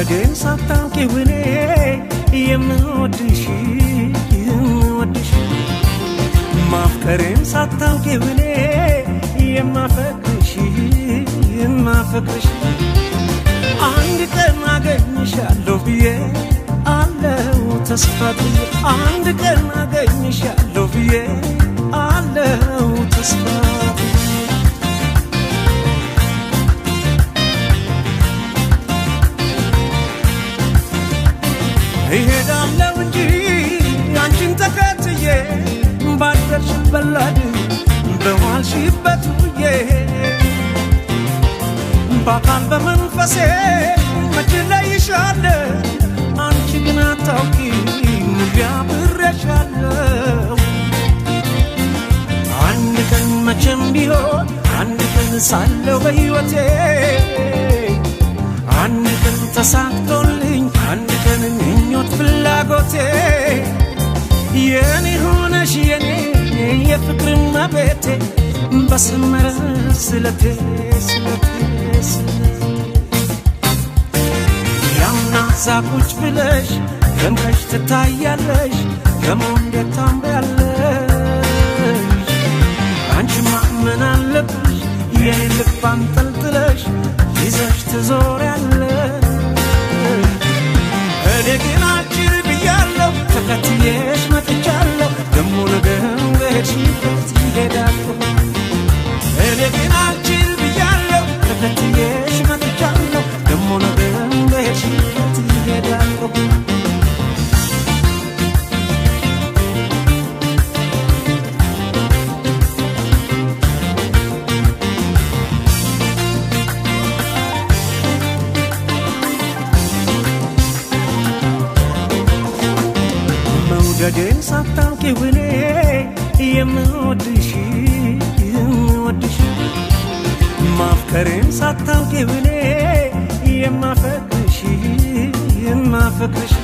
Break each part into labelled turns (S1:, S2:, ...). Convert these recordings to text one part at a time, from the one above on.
S1: መውደዴን ሳታውቂው እኔ የምወድሽ ማፍቀሬን ሳታውቂው እኔ የማፈቅርሽ አንድ ቀን አገኝሻለሁ ብዬ አለው ተስፋ ብዬ አንድ ቀን አገኝሻለሁ ብዬ አለው ተስፋ እሄዳለሁ እንጂ አንቺን ተከትዬ ባደርሽበት ላድር በዋልሽበት ውዬ በአካል በመንፈሴ መች እለይሻለሁ አንቺ ግን አታውቂም አብሬሻለሁ አንድ ቀን መቼም ቢሆን አንድ ቀን ሳለሁ በሕይወቴ አንድ ቀን ተሳክቶልኝ አንድ ቀን ምኞት ፍላጎቴ የኔ ሆነሽ የኔ የፍቅር መቤቴ በሰመረ ስለቴ ያምና ዛቁጭ ብለሽ ገንበሽ ትታያለሽ ከሞንዴት ታምሪያለሽ አንቺማ ምን አለብሽ የኔ ልብ አንጠልጥለሽ ይዘሽ ትዞሪያለሽ እኔ ግን አጭር ብያለሁ ተከትዬሽ መጥቻለሁ ደሞ ነገር በሄድሽበት ይሄዳለሁ እኔ ግን አጭር ብያለሁ ተከትዬሽ መጥቻለሁ ደሞ ነገር በሄድሽበት ይሄዳለሁ መውደዴን ሳታውቂው እኔ የምወድሽ ማፍቀሬን ሳታውቂው እኔ የማፈቅርሽ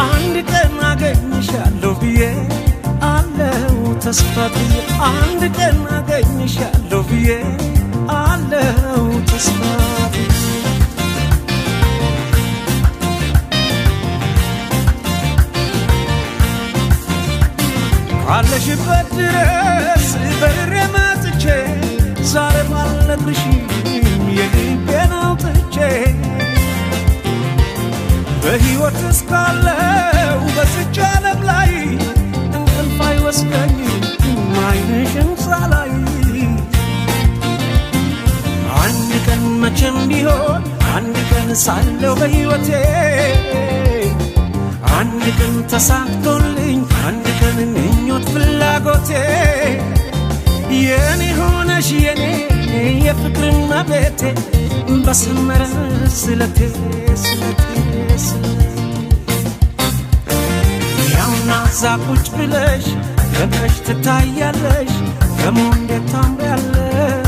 S1: አንድ ቀን አገኝሻለሁ ብዬ አለው ተስፋ ብዬ አንድ ቀን አገኝሻለሁ ብዬ አለው ተስፋ አለሽበት ድረስ በሬ መጥቼ ዛሬ ባልነግርሽም የልቤን አውጥቼ በሕይወት እስካለው በዚች ዓለም ላይ እንቅልፍ አይወስደኝም ዓይንሽን ሳላይ አንድ ቀን መቼም ቢሆን አንድ ቀን ሳለው በሕይወቴ አንድ ቀን ተሳክቶልኝ አንድ ቀን ምኞት ፍላጎቴ የኔ ሆነሽ የኔ የፍቅር መቤቴ በሰመረ ስለቴ ያውና ዛቁጭ ብለሽ ገንበሽ ትታያለሽ ከሞንዴት ታምሪያለሽ